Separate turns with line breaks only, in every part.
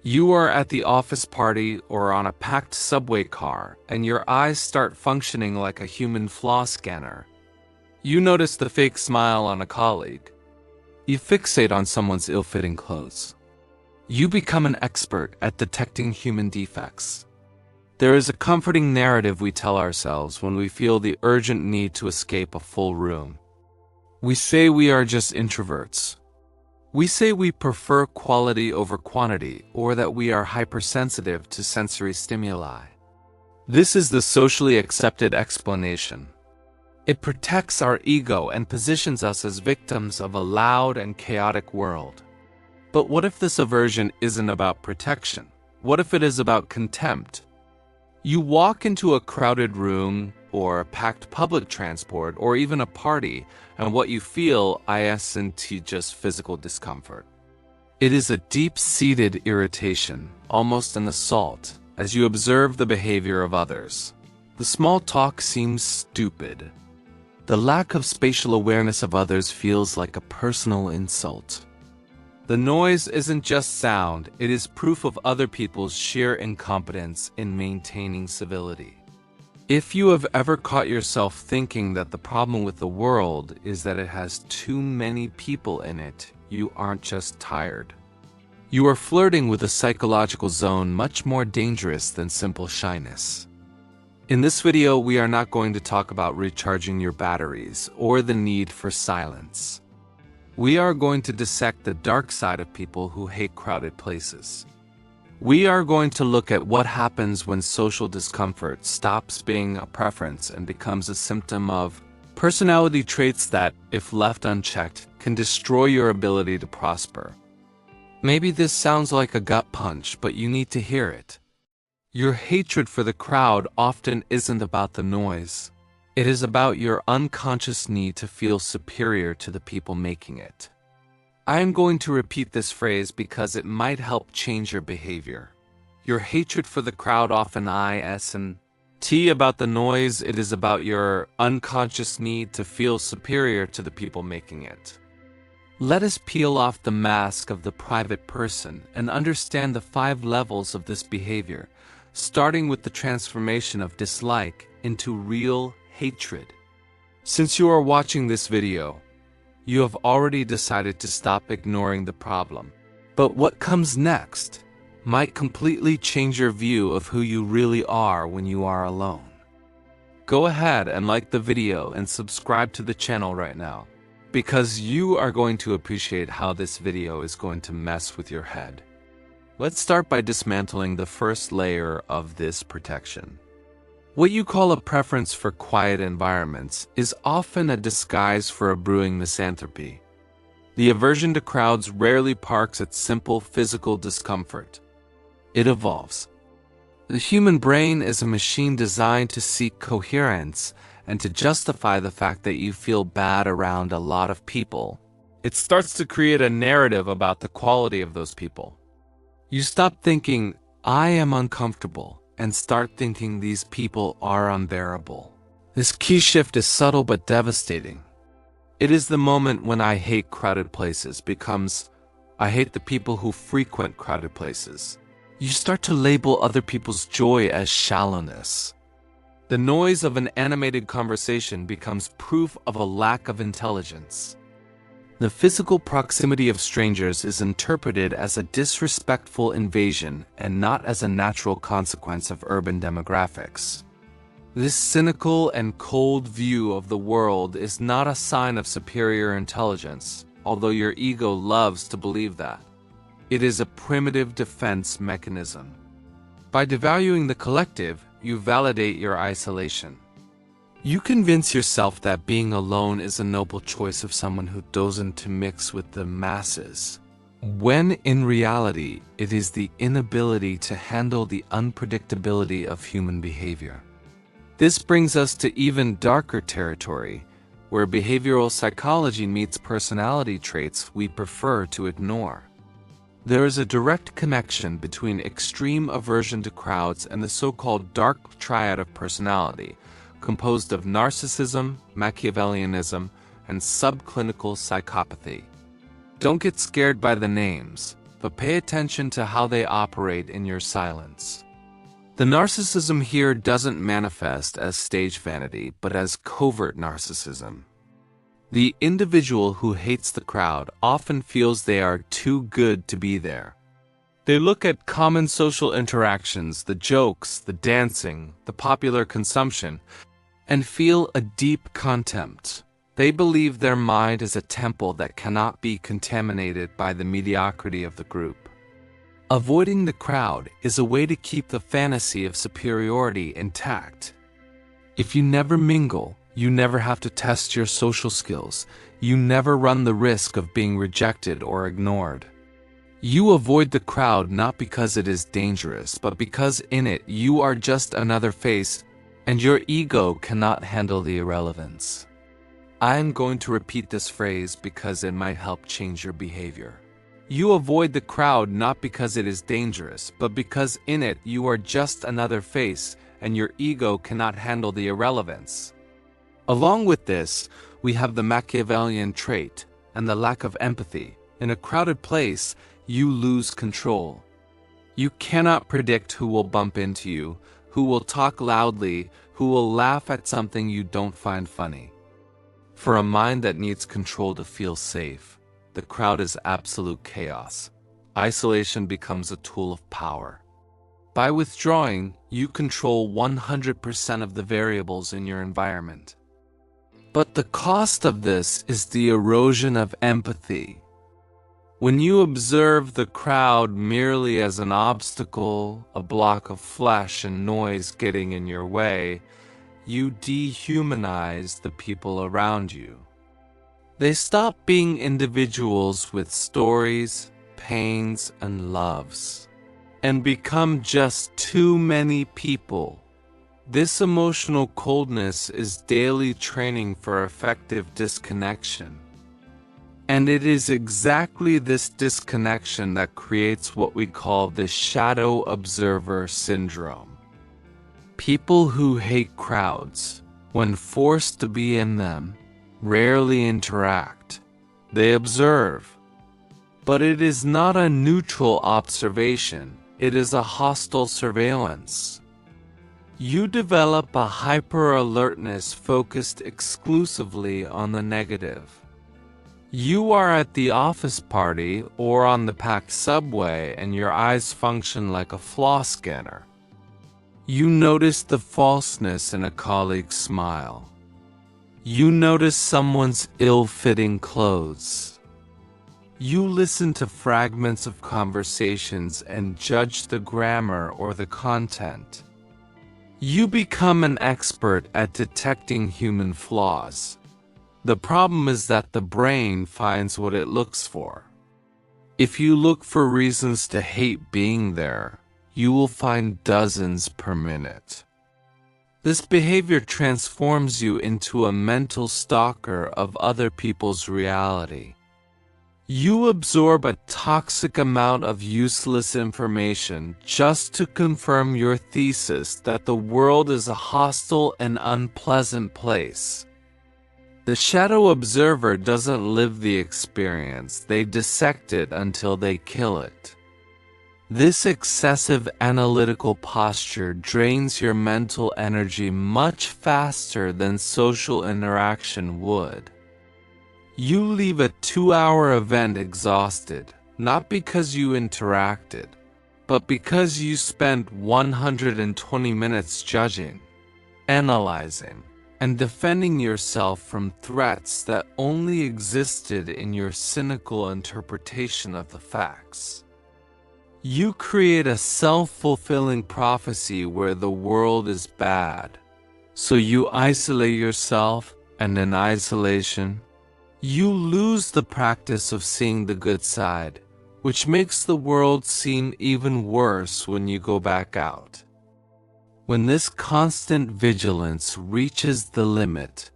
You are at the office party or on a packed subway car, and your eyes start functioning like a human flaw scanner. You notice the fake smile on a colleague. You fixate on someone's ill-fitting clothes. You become an expert at detecting human defects. There is a comforting narrative we tell ourselves when we feel the urgent need to escape a full room. We say we are just introverts. We say we prefer quality over quantity, or that we are hypersensitive to sensory stimuli. This is the socially accepted explanation. It protects our ego and positions us as victims of a loud and chaotic world. But what if this aversion isn't about protection? What if it is about contempt? You walk into a crowded room, or a packed public transport, or even a party, and what you feel isn't just physical discomfort. It is a deep-seated irritation, almost an assault, as you observe the behavior of others. The small talk seems stupid. The lack of spatial awareness of others feels like a personal insult. The noise isn't just sound, it is proof of other people's sheer incompetence in maintaining civility. If you have ever caught yourself thinking that the problem with the world is that it has too many people in it, you aren't just tired. You are flirting with a psychological zone much more dangerous than simple shyness. In this video, we are not going to talk about recharging your batteries or the need for silence. We are going to dissect the dark side of people who hate crowded places. We are going to look at what happens when social discomfort stops being a preference and becomes a symptom of personality traits that, if left unchecked, can destroy your ability to prosper. Maybe this sounds like a gut punch, but you need to hear it. Your hatred for the crowd often isn't about the noise. It is about your unconscious need to feel superior to the people making it. I am going to repeat this phrase because it might help change your behavior. Your hatred for the crowd often isn't about the noise, it is about your unconscious need to feel superior to the people making it. Let us peel off the mask of the private person and understand the 5 levels of this behavior, starting with the transformation of dislike into real hatred. Since you are watching this video, you have already decided to stop ignoring the problem. But what comes next might completely change your view of who you really are when you are alone. Go ahead and like the video and subscribe to the channel right now, because you are going to appreciate how this video is going to mess with your head. Let's start by dismantling the first layer of this protection. What you call a preference for quiet environments is often a disguise for a brewing misanthropy. The aversion to crowds rarely parks at simple physical discomfort. It evolves. The human brain is a machine designed to seek coherence and to justify the fact that you feel bad around a lot of people. It starts to create a narrative about the quality of those people. You stop thinking, "I am uncomfortable," and start thinking these people are unbearable. This key shift is subtle but devastating. It is the moment when "I hate crowded places" becomes "I hate the people who frequent crowded places." You start to label other people's joy as shallowness. The noise of an animated conversation becomes proof of a lack of intelligence. The physical proximity of strangers is interpreted as a disrespectful invasion and not as a natural consequence of urban demographics. This cynical and cold view of the world is not a sign of superior intelligence, although your ego loves to believe that. It is a primitive defense mechanism. By devaluing the collective, you validate your isolation. You convince yourself that being alone is a noble choice of someone who doesn't mix with the masses, when in reality, it is the inability to handle the unpredictability of human behavior. This brings us to even darker territory, where behavioral psychology meets personality traits we prefer to ignore. There is a direct connection between extreme aversion to crowds and the so-called Dark Triad of personality, composed of Narcissism, Machiavellianism, and subclinical psychopathy. Don't get scared by the names. but pay attention to how they operate in your silence. The narcissism here doesn't manifest as stage vanity, but as covert narcissism. The individual who hates the crowd often feels they are too good to be there. They look at common social interactions, the jokes, the dancing, the popular consumption, and feel a deep contempt. They believe their mind is a temple that cannot be contaminated by the mediocrity of the group. Avoiding the crowd is a way to keep the fantasy of superiority intact. If you never mingle, you never have to test your social skills. You never run the risk of being rejected or ignored. You avoid the crowd not because it is dangerous, but because in it you are just another face, and your ego cannot handle the irrelevance. I am going to repeat this phrase because it might help change your behavior. You avoid the crowd not because it is dangerous, but because in it you are just another face, and your ego cannot handle the irrelevance. Along with this, we have the Machiavellian trait and the lack of empathy. In a crowded place, you lose control. You cannot predict who will bump into you, who will talk loudly, who will laugh at something you don't find funny. For a mind that needs control to feel safe, the crowd is absolute chaos. Isolation becomes a tool of power. By withdrawing, you control 100% of the variables in your environment. But the cost of this is the erosion of empathy. When you observe the crowd merely as an obstacle, a block of flesh and noise getting in your way, you dehumanize the people around you. They stop being individuals with stories, pains, and loves, and become just too many people. This emotional coldness is daily training for effective disconnection. And it is exactly this disconnection that creates what we call the shadow observer syndrome. People who hate crowds, when forced to be in them, rarely interact. They observe. But it is not a neutral observation, it is a hostile surveillance. You develop a hyper-alertness focused exclusively on the negative. You are at the office party or on the packed subway and your eyes function like a flaw scanner. You notice the falseness in a colleague's smile. You notice someone's ill-fitting clothes. You listen to fragments of conversations and judge the grammar or the content. You become an expert at detecting human flaws. The problem is that the brain finds what it looks for. If you look for reasons to hate being there, you will find dozens per minute. This behavior transforms you into a mental stalker of other people's reality. You absorb a toxic amount of useless information just to confirm your thesis that the world is a hostile and unpleasant place. The shadow observer doesn't live the experience, they dissect it until they kill it. This excessive analytical posture drains your mental energy much faster than social interaction would. You leave a 2-hour event exhausted, not because you interacted, but because you spent 120 minutes judging, analyzing, and defending yourself from threats that only existed in your cynical interpretation of the facts. You create a self-fulfilling prophecy where the world is bad, so you isolate yourself, and in isolation, you lose the practice of seeing the good side, which makes the world seem even worse when you go back out. When this constant vigilance reaches the limit,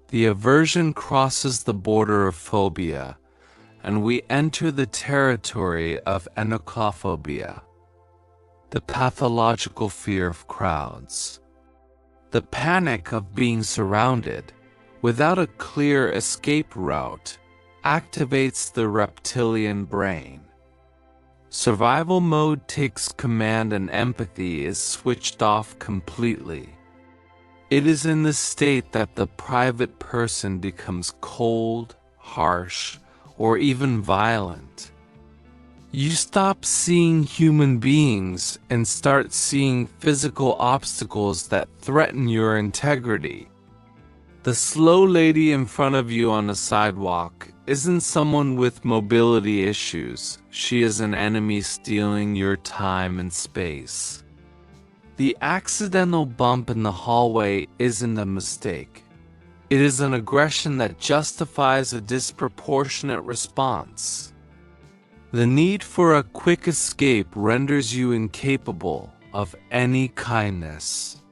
the aversion crosses the border of phobia, and we enter the territory of enochophobia, the pathological fear of crowds. The panic of being surrounded, without a clear escape route, activates the reptilian brain. Survival mode takes command and empathy is switched off completely. It is in this state that the private person becomes cold, harsh, or even violent. You stop seeing human beings and start seeing physical obstacles that threaten your integrity. The slow lady in front of you on the sidewalk isn't someone with mobility issues. She is an enemy stealing your time and space. The accidental bump in the hallway isn't a mistake. It is an aggression that justifies a disproportionate response. The need for a quick escape renders you incapable of any kindness.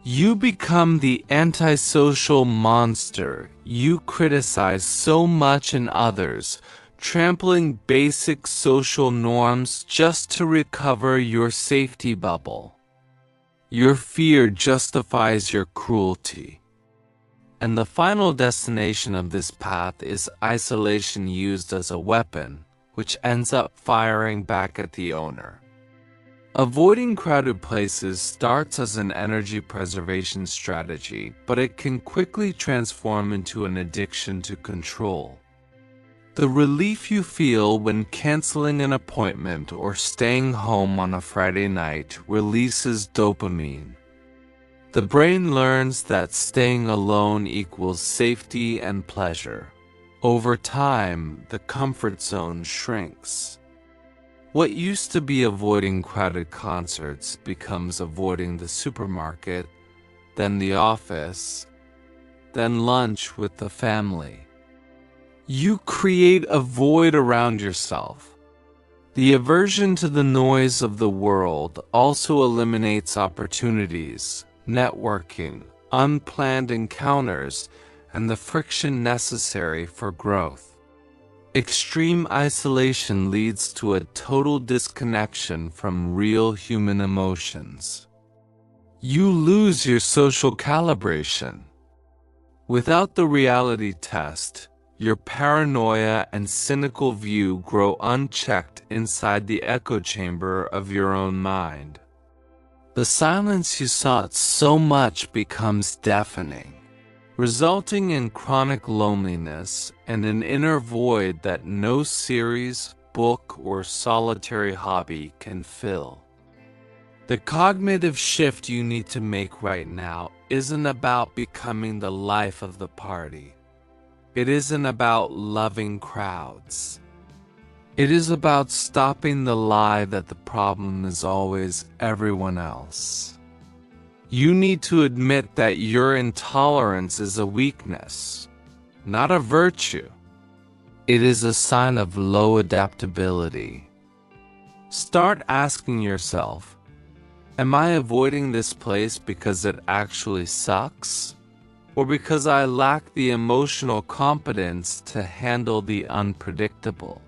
You become the antisocial monster you criticize so much in others, trampling basic social norms just to recover your safety bubble. Your fear justifies your cruelty. And the final destination of this path is isolation used as a weapon, which ends up firing back at the owner. Avoiding crowded places starts as an energy preservation strategy, but it can quickly transform into an addiction to control. The relief you feel when canceling an appointment or staying home on a Friday night releases dopamine. The brain learns that staying alone equals safety and pleasure. Over time, the comfort zone shrinks. What used to be avoiding crowded concerts becomes avoiding the supermarket, then the office, then lunch with the family. You create a void around yourself. The aversion to the noise of the world also eliminates opportunities, networking, unplanned encounters, and the friction necessary for growth. Extreme isolation leads to a total disconnection from real human emotions. You lose your social calibration. Without the reality test, your paranoia and cynical view grow unchecked inside the echo chamber of your own mind. The silence you sought so much becomes deafening, resulting in chronic loneliness and an inner void that no series, book, or solitary hobby can fill. The cognitive shift you need to make right now isn't about becoming the life of the party. It isn't about loving crowds. It is about stopping the lie that the problem is always everyone else. You need to admit that your intolerance is a weakness, not a virtue. It is a sign of low adaptability. Start asking yourself, am I avoiding this place because it actually sucks? Or because I lack the emotional competence to handle the unpredictable?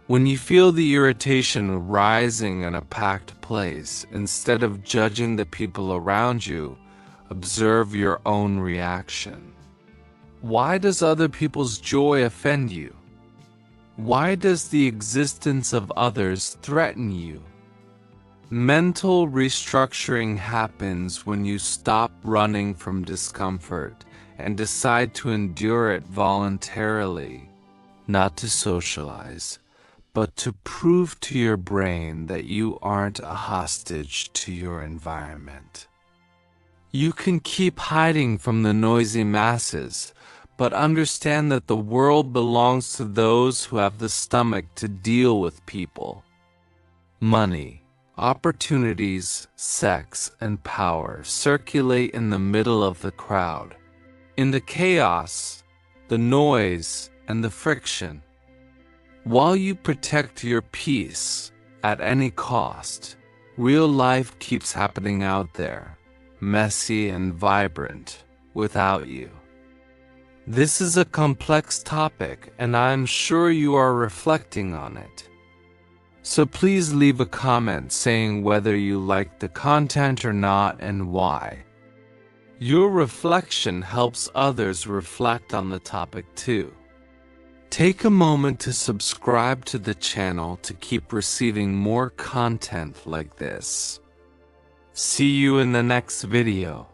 When you feel the irritation rising in a packed place, instead of judging the people around you, observe your own reaction. Why does other people's joy offend you? Why does the existence of others threaten you? Mental restructuring happens when you stop running from discomfort and decide to endure it voluntarily, not to socialize, but to prove to your brain that you aren't a hostage to your environment. You can keep hiding from the noisy masses, but understand that the world belongs to those who have the stomach to deal with people. Money, opportunities, sex, and power circulate in the middle of the crowd. In the chaos, the noise, and the friction. While you protect your peace at any cost, real life keeps happening out there, messy and vibrant, without you. This is a complex topic, and I'm sure you are reflecting on it. So please leave a comment saying whether you like the content or not and why. Your reflection helps others reflect on the topic too. Take a moment to subscribe to the channel to keep receiving more content like this. See you in the next video.